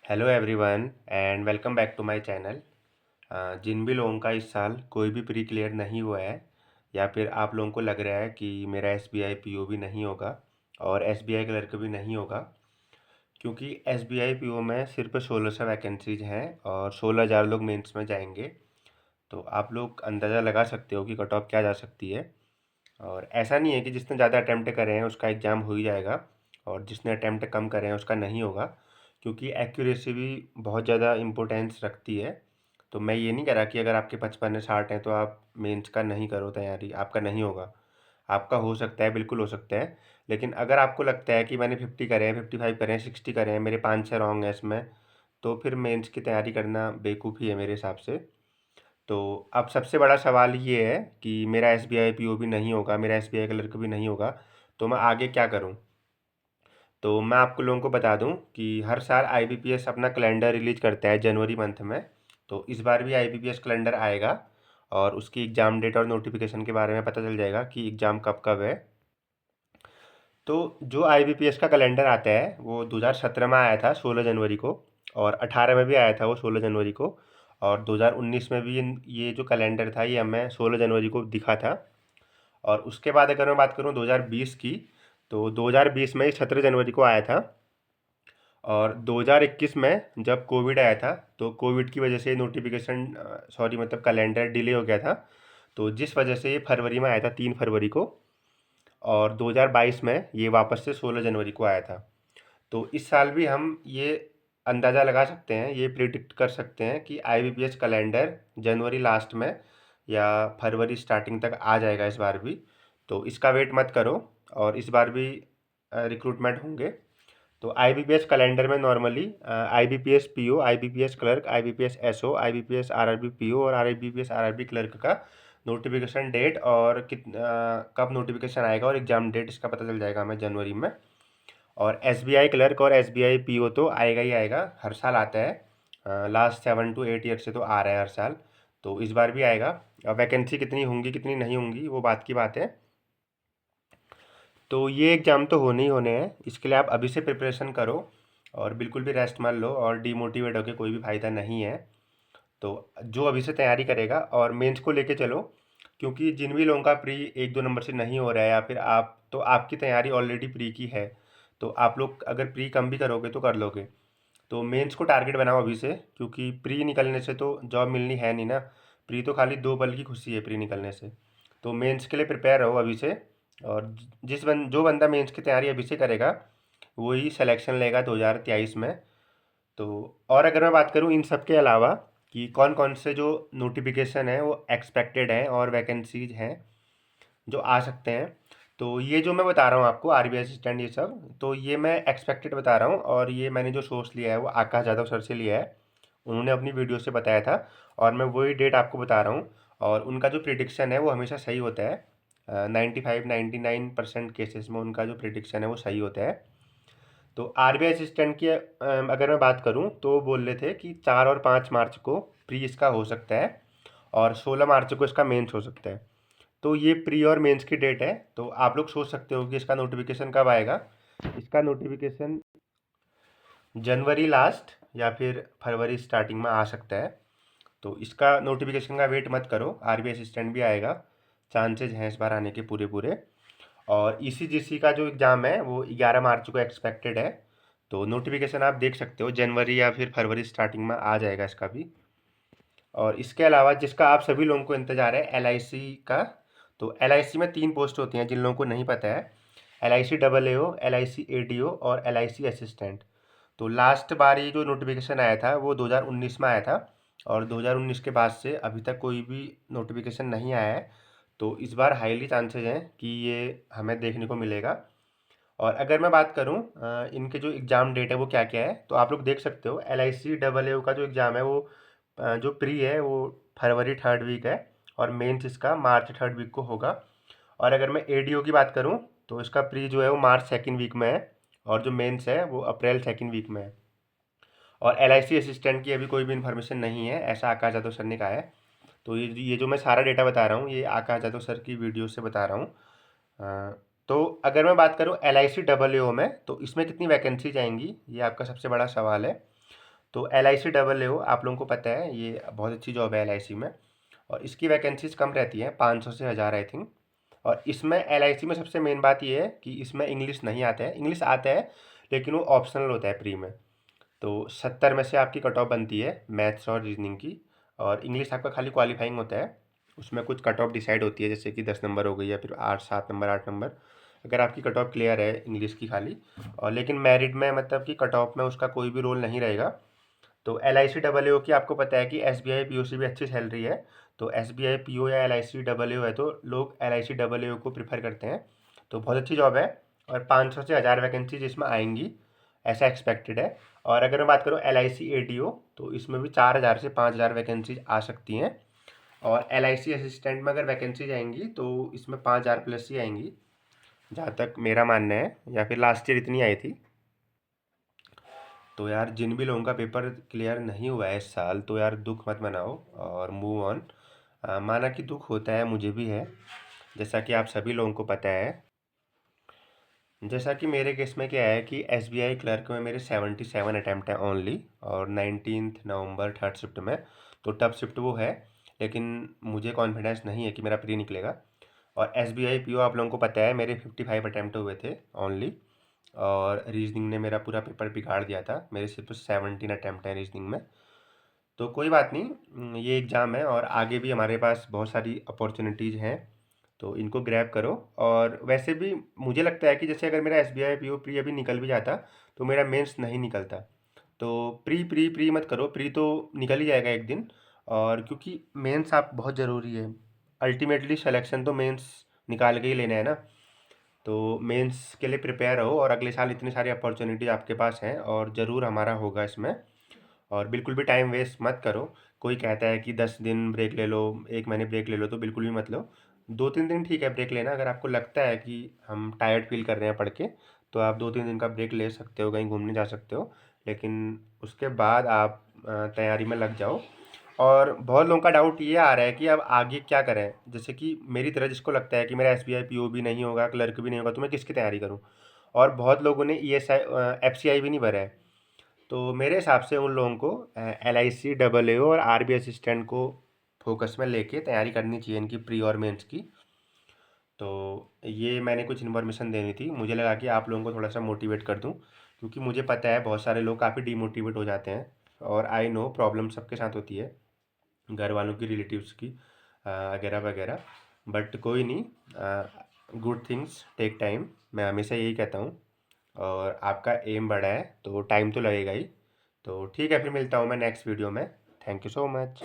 Hello everyone and welcome back to my channel. जिन भी लोगों का इस साल कोई भी प्री क्लियर नहीं हुआ है या फिर आप लोगों को लग रहा है कि मेरा एसबीआई पीओ भी नहीं होगा और एसबीआई क्लर्क भी नहीं होगा, क्योंकि एसबीआई पीओ में सिर्फ 1600 वैकेंसीज हैं और 16,000 लोग मेंस में जाएंगे। तो आप लोग अंदाज़ा लगा सकते हो कि कट ऑफ क्या जा सकती है। और ऐसा नहीं है कि जिसने ज़्यादा अटैम्प्ट करे हैं उसका एग्ज़ाम हो ही जाएगा और जिसने अटैम्प्ट कम करे हैं उसका नहीं होगा, क्योंकि एक्यूरेसी भी बहुत ज़्यादा इम्पोर्टेंस रखती है। तो मैं ये नहीं कह रहा कि अगर आपके 55 है 60 हैं तो आप मेंस का नहीं करो तैयारी, आपका नहीं होगा। आपका हो सकता है, बिल्कुल हो सकता है। लेकिन अगर आपको लगता है कि मैंने 50 करे हैं, 55 करे हैं, 60 करे हैं, मेरे 5-6 रॉन्ग है इसमें, तो फिर मेंस की तैयारी करना बेवकूफ़ी है मेरे हिसाब से। तो अब सबसे बड़ा सवाल ये है कि मेरा एसबीआई पीओ भी नहीं होगा, मेरा एसबीआई क्लर्क भी नहीं होगा, तो मैं आगे क्या करूं? तो मैं आपको लोगों को बता दूं कि हर साल आईबीपीएस अपना कैलेंडर रिलीज करता है जनवरी मंथ में। तो इस बार भी आईबीपीएस कैलेंडर आएगा और उसकी एग्ज़ाम डेट और नोटिफिकेशन के बारे में पता चल जाएगा कि एग्ज़ाम कब कब है। तो जो आईबीपीएस का कैलेंडर आता है वो 2017 में आया था 16 जनवरी को, और 18 में भी आया था वो 16 जनवरी को, और 2019 में भी ये जो कैलेंडर था ये हमें 16 जनवरी को दिखा था। और उसके बाद अगर मैं बात करूं 2020 की, तो 2020 में 17 जनवरी को आया था। और 2021 में जब कोविड आया था तो कोविड की वजह से नोटिफिकेशन, सॉरी मतलब कैलेंडर डिले हो गया था, तो जिस वजह से ये फरवरी में आया था 3 फरवरी को। और 2022 में ये वापस से 16 जनवरी को आया था। तो इस साल भी हम ये अंदाज़ा लगा सकते हैं, ये प्रिडिक्ट कर सकते हैं कि आईबीपीएस कैलेंडर जनवरी लास्ट में या फरवरी स्टार्टिंग तक आ जाएगा इस बार भी। तो इसका वेट मत करो, और इस बार भी रिक्रूटमेंट होंगे। तो आईबीपीएस कैलेंडर में normally IBPS PO, IBPS clerk, IBPS SO, IBPS RRB PO और आईबीपीएस आरआरबी क्लर्क का नोटिफिकेशन डेट और कब नोटिफिकेशन आएगा और एग्ज़ाम डेट इसका पता चल जाएगा हमें जनवरी में। और एसबीआई क्लर्क और एसबीआई पीओ तो आएगा ही आएगा, हर साल आता है। लास्ट 7 to 8 ईयर से तो आ रहा है हर साल, तो इस बार भी आएगा। और वैकेंसी कितनी होंगी कितनी नहीं होंगी वो बात की बात है। तो ये एग्ज़ाम तो होने ही होने हैं, इसके लिए आप अभी से प्रिपरेशन करो और बिल्कुल भी रेस्ट मत लो और डीमोटिवेट होकर कोई भी फ़ायदा नहीं है। तो जो अभी से तैयारी करेगा और मेंस को लेके चलो, क्योंकि जिन भी लोगों का प्री 1-2 नंबर से नहीं हो रहा है या फिर आप तो आपकी तैयारी ऑलरेडी प्री की है, तो आप लोग अगर प्री कम भी करोगे तो कर लोगे। तो मेंस को टारगेट बनाओ अभी से, क्योंकि प्री निकलने से तो जॉब मिलनी है नहीं ना। प्री तो खाली 2 पल की खुशी है प्री निकलने से। तो मेंस के लिए प्रिपेयर रहो अभी से। और जो बंदा मेंस की तैयारी अभी से करेगा वही सिलेक्शन लेगा 2023 में। तो और अगर मैं बात करूँ इन सब के अलावा कि कौन कौन से जो नोटिफिकेशन है वो एक्सपेक्टेड हैं और वैकेंसीज हैं जो आ सकते हैं, तो ये जो मैं बता रहा हूँ आपको आरबीआई असिस्टेंट ये सब, तो ये मैं एक्सपेक्टेड बता रहा हूँ और ये मैंने जो सोर्स लिया है वो आकाश यादव सर से लिया है। उन्होंने अपनी वीडियो से बताया था और मैं वही डेट आपको बता रहा हूँ। और उनका जो प्रिडिक्शन है वो हमेशा सही होता है। 95-99% केसेस में उनका जो प्रिडिक्शन है वो सही होता है। तो आरबीआई असिस्टेंट की अगर मैं बात करूं तो वो बोल रहे थे कि 4 और 5 मार्च को प्री इसका हो सकता है और 16 मार्च को इसका मेंस हो सकता है। तो ये प्री और मेंस की डेट है। तो आप लोग सोच सकते हो कि इसका नोटिफिकेशन कब आएगा। इसका नोटिफिकेशन जनवरी लास्ट या फिर फरवरी स्टार्टिंग में आ सकता है। तो इसका नोटिफिकेशन का वेट मत करो, आरबीआई असिस्टेंट भी आएगा, चांसेज हैं इस बार आने के पूरे पूरे। और ईसीजीसी का जो एग्ज़ाम है वो 11 मार्च को एक्सपेक्टेड है। तो नोटिफिकेशन आप देख सकते हो जनवरी या फिर फरवरी स्टार्टिंग में आ जाएगा इसका भी। और इसके अलावा जिसका आप सभी लोगों को इंतज़ार है एलआईसी का, तो एलआईसी में 3 पोस्ट होती हैं जिन लोगों को नहीं पता है। एलआईसी डबल एओ, एलआईसी एडीओ और एलआईसी असिस्टेंट। तो लास्ट बार ये जो नोटिफिकेशन आया था वो 2019 में आया था, और 2019 के बाद से अभी तक कोई भी नोटिफिकेशन नहीं आया है। तो इस बार हाईली चांसेज हैं कि ये हमें देखने को मिलेगा। और अगर मैं बात करूं इनके जो एग्ज़ाम डेट है वो क्या क्या है, तो आप लोग देख सकते हो एलआईसी डबल ए का जो एग्ज़ाम है वो जो प्री है वो फरवरी 3rd वीक है और मेंस इसका मार्च 3rd वीक को होगा। और अगर मैं एडीओ की बात करूं तो इसका प्री जो है वो मार्च 2nd वीक में है और जो मेंस है वो अप्रैल 2nd वीक में है। और एलआईसी असिस्टेंट की अभी कोई भी इन्फॉर्मेशन नहीं है, ऐसा आकाश यादव सर ने कहा है। तो ये जो मैं सारा डेटा बता रहा हूँ ये आकाश यादव सर की वीडियो से बता रहा हूँ। तो अगर मैं बात करूं L I C double A में तो इसमें कितनी वैकेंसी जाएंगी ये आपका सबसे बड़ा सवाल है। तो LIC आप लोगों को पता है ये बहुत अच्छी जॉब है LIC में, और इसकी वैकेंसीज कम रहती हैं, 500 से 1000 आई थिंक। और इसमें LIC में सबसे मेन बात ये है कि इसमें इंग्लिश नहीं आता है, इंग्लिश आता है लेकिन वो ऑप्शनल होता है प्री में। तो 70 में से आपकी कट ऑफ बनती है मैथ्स और रीजनिंग की, और इंग्लिश आपका खाली क्वालिफाइंग होता है, उसमें कुछ कट ऑफ डिसाइड होती है, जैसे कि 10 नंबर हो गई या फिर 8 7 नंबर 8 नंबर, अगर आपकी कट ऑफ क्लियर है इंग्लिश की खाली। और लेकिन मेरिट में मतलब कि कट ऑफ में उसका कोई भी रोल नहीं रहेगा। तो LIC की आपको पता है कि SBI PO से भी अच्छी सैलरी है, तो SBI PO या LIC है तो लोग LIC को प्रीफर करते हैं। तो बहुत अच्छी जॉब है, और 500 से 1000 वैकेंसीज इसमें आएंगी ऐसा एक्सपेक्टेड है। और अगर मैं बात करूँ LIC ATO, तो इसमें भी 4000 से 5000 वैकेंसीज आ सकती हैं। और LIC असिस्टेंट में अगर वैकेंसीज आएंगी तो इसमें 5000 प्लस ही आएंगी, जहाँ तक मेरा मानना है, या फिर लास्ट ईयर इतनी आई थी। तो यार जिन भी लोगों का पेपर क्लियर नहीं हुआ है इस साल, तो यार दुख मत मनाओ और मूव ऑन। माना कि दुख होता है, मुझे भी है, जैसा कि आप सभी लोगों को पता है। जैसा कि मेरे केस में क्या है कि SBI क्लर्क में मेरे 77 अटैम्प्ट है ओनली, और 19 नवंबर 3rd शिफ्ट में, तो टफ शिफ्ट वो है, लेकिन मुझे कॉन्फिडेंस नहीं है कि मेरा प्री निकलेगा। और SBI PO आप लोगों को पता है मेरे 55 अटैम्प्ट हुए थे ओनली, और रीजनिंग ने मेरा पूरा पेपर बिगाड़ दिया था, मेरे सिर्फ 17 अटैम्प्ट हैं रीजनिंग में। तो कोई बात नहीं, ये एग्ज़ाम है और आगे भी हमारे पास बहुत सारी अपॉर्चुनिटीज़ हैं, तो इनको ग्रैब करो। और वैसे भी मुझे लगता है कि जैसे अगर मेरा SBI PO प्री अभी निकल भी जाता तो मेरा मेंस नहीं निकलता। तो प्री प्री प्री मत करो, प्री तो निकल ही जाएगा एक दिन, और क्योंकि मेंस आप बहुत ज़रूरी है, अल्टीमेटली सिलेक्शन तो मेंस निकाल के ही लेना है ना। तो मेंस के लिए प्रिपेयर रहो, और अगले साल इतनी सारी अपॉर्चुनिटी आपके पास हैं और ज़रूर हमारा होगा इसमें। और बिल्कुल भी टाइम वेस्ट मत करो। कोई कहता है कि 10 दिन ब्रेक ले लो, 1 महीने ब्रेक ले लो, तो बिल्कुल भी मत लो। 2-3 दिन ठीक है ब्रेक लेना, अगर आपको लगता है कि हम टायर्ड फील कर रहे हैं पढ़ के, तो आप 2-3 दिन का ब्रेक ले सकते हो, कहीं घूमने जा सकते हो। लेकिन उसके बाद आप तैयारी में लग जाओ। और बहुत लोगों का डाउट ये आ रहा है कि अब आगे क्या करें, जैसे कि मेरी तरह जिसको लगता है कि मेरा SBI PO भी नहीं होगा, क्लर्क भी नहीं होगा, तो मैं किसकी तैयारी करूँ। और बहुत लोगों ने ESI FCI भी नहीं भरा है। तो मेरे हिसाब से उन लोगों को LIC AAO और RB असिस्टेंट को फोकस में लेके तैयारी करनी चाहिए इनकी प्री और मेंस की। तो ये मैंने कुछ इन्फॉर्मेशन देनी थी, मुझे लगा कि आप लोगों को थोड़ा सा मोटिवेट कर दूं, क्योंकि मुझे पता है बहुत सारे लोग काफ़ी डीमोटिवेट हो जाते हैं, और आई नो प्रॉब्लम सबके साथ होती है, घर वालों की, रिलेटिव्स की, वगैरह वगैरह। बट कोई नहीं, गुड थिंग्स टेक टाइम, मैं हमेशा यही कहता हूँ। और आपका एम बड़ा है तो टाइम तो लगेगा ही। तो ठीक है, फिर मिलता हूँ मैं नेक्स्ट वीडियो में। Thank you so much.